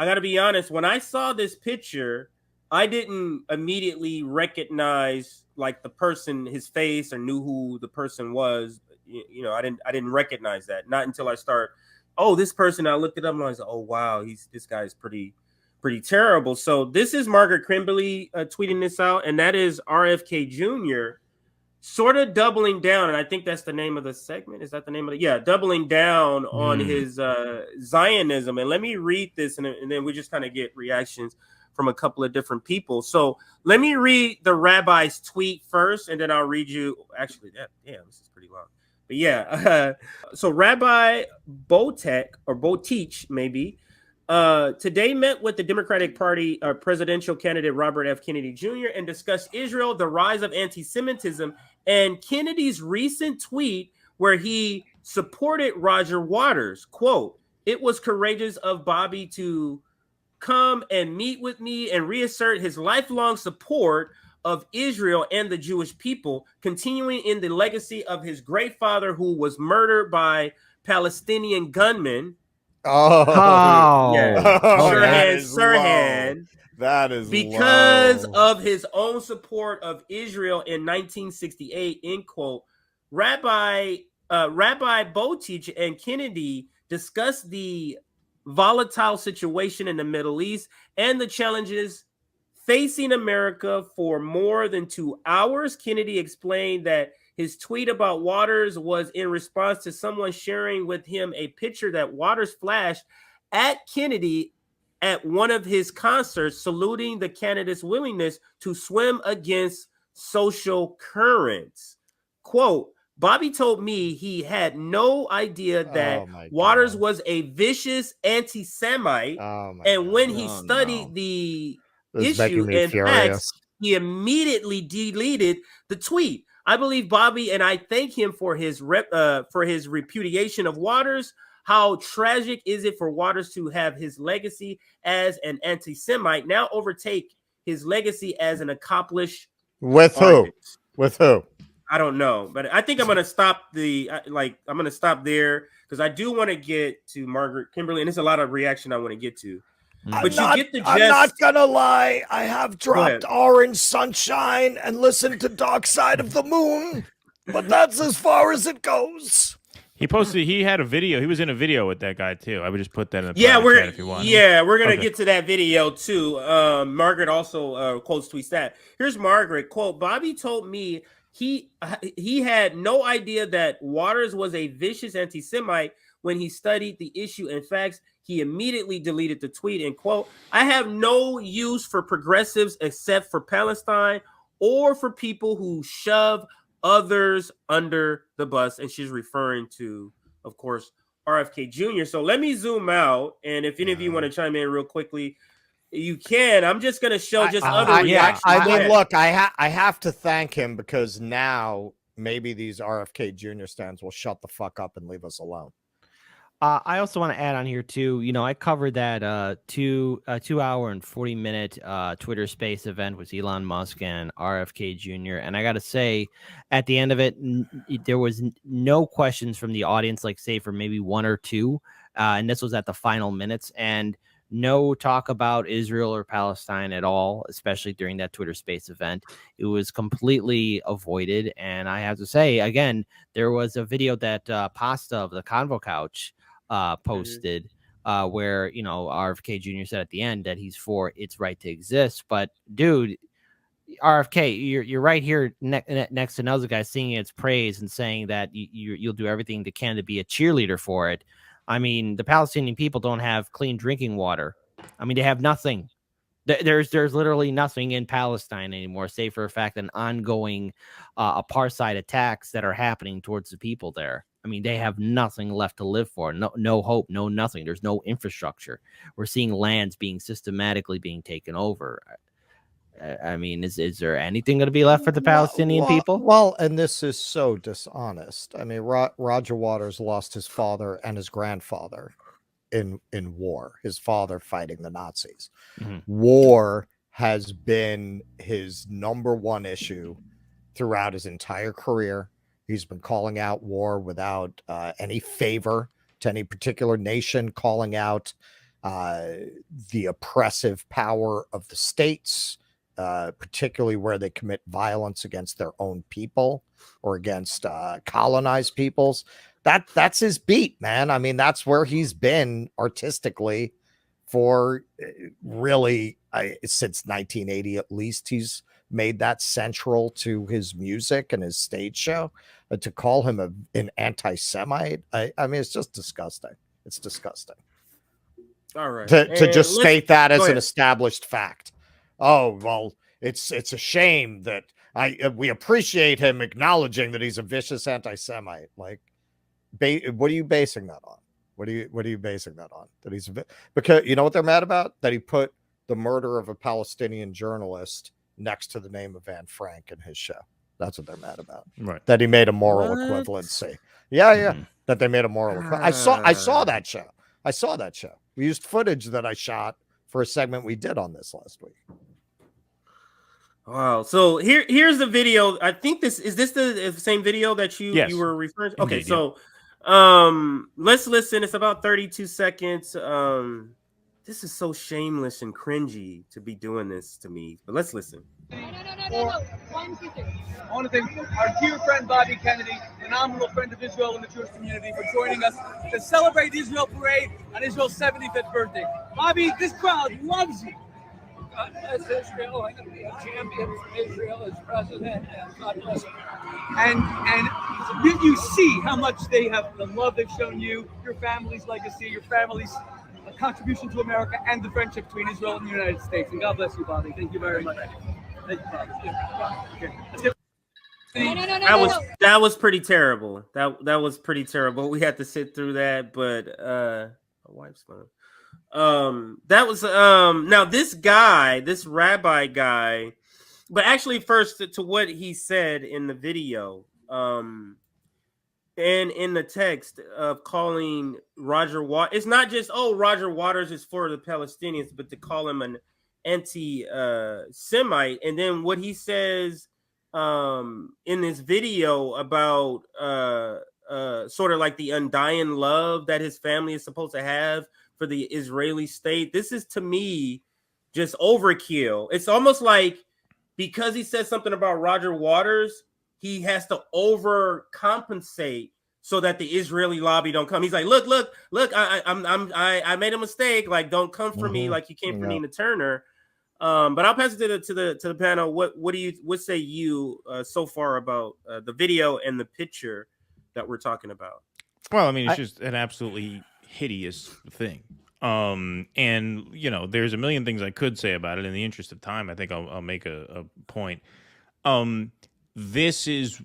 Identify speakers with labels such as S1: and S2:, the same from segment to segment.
S1: I got to be honest. When I saw this picture, I didn't immediately recognize like the person, his face, or knew who the person was. You know, I didn't recognize that. Not until I start. Oh, this person. I looked it up and I was like, oh wow, this guy's pretty terrible. So this is Margaret Kimberly tweeting this out, and that is RFK Jr. sort of doubling down, and I think that's the name of the segment. Is that the name of it? Yeah, doubling down on his Zionism. And let me read this, and then we just kind of get reactions from a couple of different people. So let me read the rabbi's tweet first, and then I'll read you. Actually, this is pretty long. But yeah, so Rabbi Botich, maybe, today met with the Democratic Party presidential candidate Robert F. Kennedy Jr. and discussed Israel, the rise of anti-Semitism, and Kennedy's recent tweet where he supported Roger Waters. Quote, "It was courageous of Bobby to come and meet with me and reassert his lifelong support of Israel and the Jewish people, continuing in the legacy of his great father who was murdered by Palestinian gunmen." Sirhan.
S2: That is
S1: because
S2: low.
S1: of his own support of Israel in 1968. End quote. Rabbi Botich and Kennedy discussed the volatile situation in the Middle East and the challenges facing America for more than 2 hours. Kennedy explained that his tweet about Waters was in response to someone sharing with him a picture that Waters flashed at Kennedy at one of his concerts, saluting the candidate's willingness to swim against social currents. Quote, "Bobby told me he had no idea that Waters was a vicious anti-Semite, and when he studied the issue and facts, he immediately deleted the tweet. I believe Bobby, and I thank him for his repudiation of Waters. How tragic is it for Waters to have his legacy as an anti-Semite now overtake his legacy as an accomplished
S2: with
S1: artist."
S2: With who?
S1: I don't know, but I think I'm gonna stop I'm gonna stop there because I do want to get to Margaret Kimberly, and there's a lot of reaction I want to get to. But
S2: I'm not gonna lie. I have dropped Orange Sunshine and listened to Dark Side of the Moon, but that's as far as it goes.
S3: He had a video. He was in a video with that guy too. I would just put that in the chat if you want.
S1: Yeah, we're gonna get to that video too. Margaret also quotes tweets that. Here's Margaret, quote, "Bobby told me he had no idea that Waters was a vicious anti-Semite when he studied the issue and facts. He immediately deleted the tweet." And quote, "I have no use for progressives except for Palestine or for people who shove others under the bus." And she's referring to, of course, RFK Jr. So let me zoom out, and if any of you want to chime in real quickly, you can. I'm just going to show other reactions.
S2: I have to thank him because now maybe these RFK Jr. stands will shut the fuck up and leave us alone.
S4: I also want to add on here too. You know, I covered that 2 hour and 40-minute Twitter Space event with Elon Musk and RFK Jr. And I got to say, at the end of it, there was no questions from the audience, like say for maybe one or two, and this was at the final minutes, and no talk about Israel or Palestine at all, especially during that Twitter Space event. It was completely avoided, and I have to say again, there was a video that Pasta of the Convo Couch posted where, you know, RFK Jr. said at the end that he's for its right to exist. But dude, RFK, you're right here next to another guy singing its praise and saying that you'll do everything they can to be a cheerleader for it. I mean, the Palestinian people don't have clean drinking water. I mean, they have nothing. There's literally nothing in Palestine anymore, save for the fact that ongoing apartheid attacks that are happening towards the people there. I mean, they have nothing left to live for. No hope, no nothing. There's no infrastructure. We're seeing lands being systematically being taken over. I mean, is there anything going to be left for the Palestinian people?
S2: Well, and this is so dishonest. I mean, Roger Waters lost his father and his grandfather in war. His father fighting the Nazis. Mm-hmm. War has been his number one issue throughout his entire career. He's been calling out war without any favor to any particular nation, calling out the oppressive power of the states, particularly where they commit violence against their own people or against colonized peoples. That's his beat, man. I mean, that's where he's been artistically for really since 1980 at least. He's made that central to his music and his stage show. To call him an anti-Semite, I mean, it's just disgusting. It's disgusting.
S1: All right.
S2: To just state that as an
S1: ahead.
S2: established fact. Oh, well, it's a shame that we appreciate him acknowledging that he's a vicious anti-Semite. Like, what are you basing that on? What are you basing that on? That he's because you know what they're mad about? That he put the murder of a Palestinian journalist next to the name of Anne Frank in his show. That's what they're mad about.
S3: Right.
S2: That he made a moral equivalency. Yeah. That they made a moral equivalency. I saw that show. I saw that show. We used footage that I shot for a segment we did on this last week.
S1: Wow. So here's the video. I think is this the same video that you were referring to? Okay,
S3: Indeed,
S1: so let's listen. It's about 32 seconds. This is so shameless and cringy to be doing this to me. But let's listen.
S5: No. I want to thank our dear friend Bobby Kennedy, phenomenal friend of Israel and the Jewish community, for joining us to celebrate the Israel Parade on Israel's 75th birthday. Bobby, this crowd loves you.
S6: God bless Israel. I'm going to be a champion for Israel as president, and God bless you.
S5: And you see how much they have, the love they've shown you, your family's legacy, your family's contribution to America, and the friendship between Israel and the United States. And God bless you, Bobby. Thank you very much. Thank you, Bobby. Okay.
S1: That was pretty terrible. That was pretty terrible. We had to sit through that, but my wife's phone. That was now this rabbi guy, but actually first to what he said in the video, and in the text of calling Roger Waters, it's not just Roger Waters is for the Palestinians, but to call him an anti-Semite, and then what he says in this video about sort of like the undying love that his family is supposed to have for the Israeli state. This is, to me, just overkill. It's almost like because he said something about Roger Waters, he has to overcompensate so that the Israeli lobby don't come. He's like, look, I made a mistake. Like, don't come for me like you came for Nina Turner. But I'll pass it to the panel. What say you so far about the video and the picture that we're talking about?
S3: Well, I mean, it's just an absolutely hideous thing. And there's a million things I could say about it. In the interest of time, I think I'll make a point. This is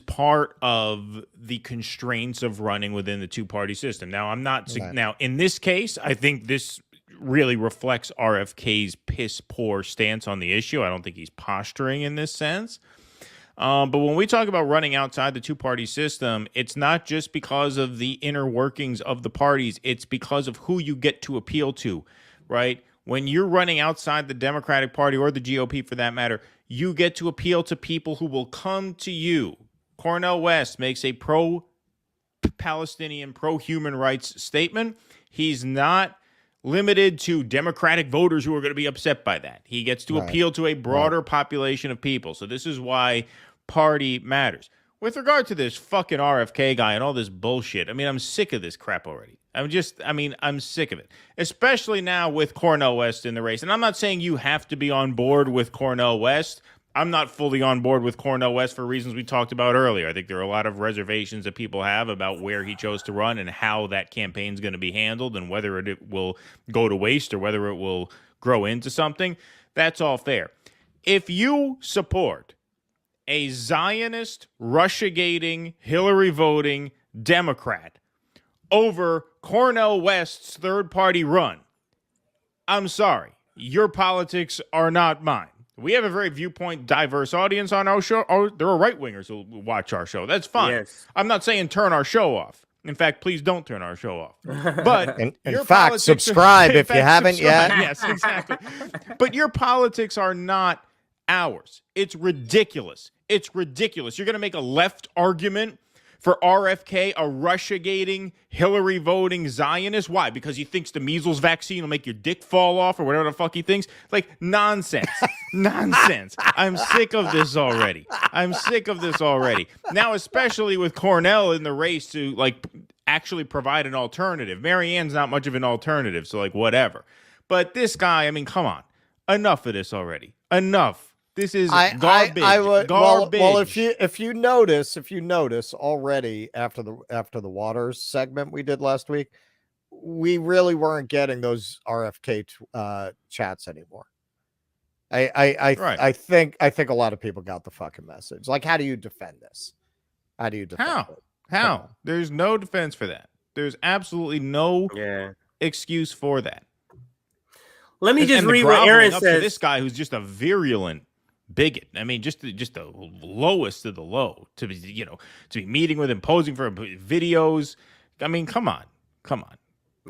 S3: part of the constraints of running within the two-party system. Now, I'm not now in this case, I think this really reflects RFK's piss poor stance on the issue. I don't think he's posturing in this sense. But when we talk about running outside the two-party system, it's not just because of the inner workings of the parties. It's because of who you get to appeal to, right? When you're running outside the Democratic Party or the GOP for that matter, you get to appeal to people who will come to you. Cornel West makes a pro-Palestinian, pro-human rights statement. He's not limited to Democratic voters who are going to be upset by that. He gets to appeal to a broader population of people. So this is why party matters. With regard to this fucking RFK guy and all this bullshit, I mean, I'm sick of this crap already. I'm sick of it. Especially now with Cornel West in the race. And I'm not saying you have to be on board with Cornel West. I'm not fully on board with Cornel West for reasons we talked about earlier. I think there are a lot of reservations that people have about where he chose to run and how that campaign is going to be handled and whether it will go to waste or whether it will grow into something. That's all fair. If you support a Zionist, Russiagating, Hillary voting Democrat over Cornel West's third-party run, I'm sorry. Your politics are not mine. We have a very viewpoint diverse audience on our show. Or there are right-wingers who watch our show. That's fine. Yes. I'm not saying turn our show off. In fact, please don't turn our show off. But
S2: in fact, subscribe if you haven't yet.
S3: Yes, exactly. But your politics are not ours. It's ridiculous. It's ridiculous. You're going to make a left argument for RFK, a Russiagating, Hillary voting Zionist. Why? Because he thinks the measles vaccine will make your dick fall off or whatever the fuck he thinks. Like, nonsense. Nonsense. I'm sick of this already. Now, especially with Cornell in the race to, like, actually provide an alternative. Marianne's not much of an alternative, so, like, whatever. But this guy, I mean, come on. Enough of this already. Enough. This is garbage. Garbage.
S2: Well, if you notice already after the Waters segment we did last week, we really weren't getting those RFK chats anymore. I think a lot of people got the fucking message. Like, how do you defend this? How do you defend it?
S3: How? There's no defense for that. There's absolutely no excuse for that.
S1: Let me just read what Aaron says.
S3: This guy who's just a virulent bigot. I mean, just the lowest of the low to be meeting with him, posing for videos. I mean, come on.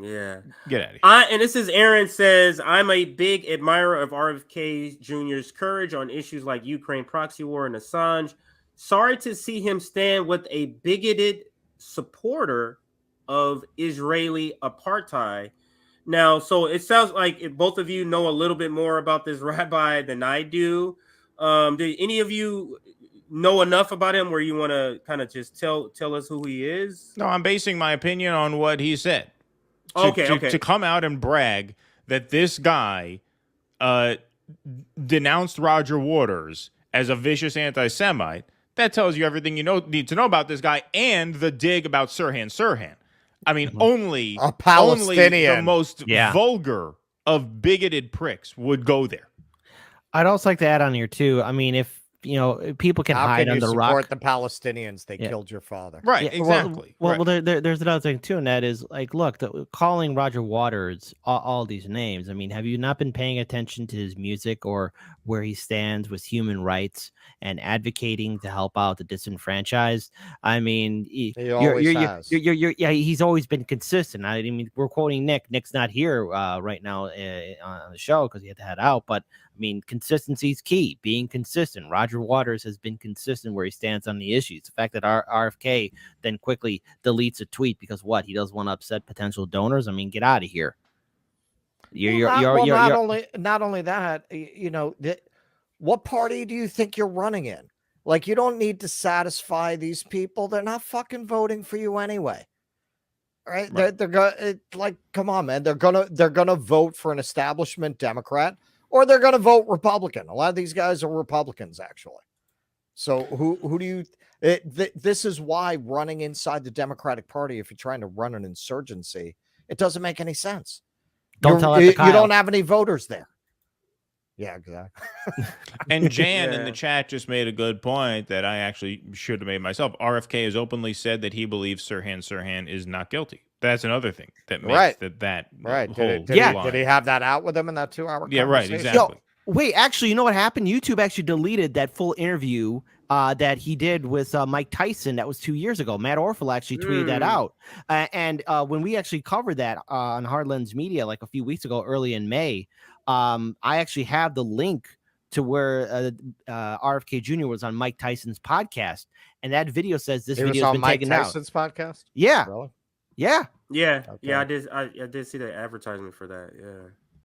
S1: Yeah,
S3: get out of here.
S1: And this is Aaron says, I'm a big admirer of RFK Jr.'s courage on issues like Ukraine proxy war and Assange. Sorry to see him stand with a bigoted supporter of Israeli apartheid. Now, so it sounds like if both of you know a little bit more about this rabbi than I do. Do any of you know enough about him where you want to kind of just tell us who he is?
S3: No, I'm basing my opinion on what he said. To come out and brag that this guy denounced Roger Waters as a vicious anti-Semite, that tells you everything you need to know about this guy and the dig about Sirhan Sirhan. I mean, only
S2: a Palestinian,
S3: only the most vulgar of bigoted pricks would go there.
S4: I'd also like to add on here too. I mean, if people can hide under the rock.
S2: Support the Palestinians. They killed your father.
S3: Right. Exactly.
S4: Well, there's another thing too, and that is like, look, calling Roger Waters all these names. I mean, have you not been paying attention to his music or where he stands with human rights and advocating to help out the disenfranchised? I mean, he's always been consistent. I mean, we're quoting Nick. Nick's not here right now on the show because he had to head out, but. I mean, consistency is key. Being consistent. Roger Waters has been consistent where he stands on the issues. The fact that RFK then quickly deletes a tweet because what? He doesn't want to upset potential donors. I mean, get out of here.
S2: Not only that, what party do you think you're running in? Like, you don't need to satisfy these people. They're not fucking voting for you anyway. Right? They're gonna come on, man. They're gonna vote for an establishment Democrat. Or they're going to vote Republican. A lot of these guys are Republicans, actually. So who do you? This is why running inside the Democratic Party, if you're trying to run an insurgency, it doesn't make any sense. You don't have any voters there. Yeah, exactly.
S3: And Jan in the chat just made a good point that I actually should have made myself. RFK has openly said that he believes Sirhan Sirhan is not guilty. That's another thing that makes that
S2: right.
S3: Whole
S2: did he have that out with him in that 2-hour
S3: Yeah, right, exactly.
S4: Wait, actually, you know what happened? YouTube actually deleted that full interview that he did with Mike Tyson. That was 2 years ago. Matt Orfel actually tweeted that out. And when we actually covered that on HardLens Media like a few weeks ago, early in May, I actually have the link to where RFK Jr. was on Mike Tyson's podcast. And that video says this video has been taken out.
S2: Mike Tyson's podcast?
S4: Yeah.
S2: Really?
S4: Yeah.
S1: Yeah.
S2: Okay.
S1: Yeah, I did see the advertisement for that. Yeah.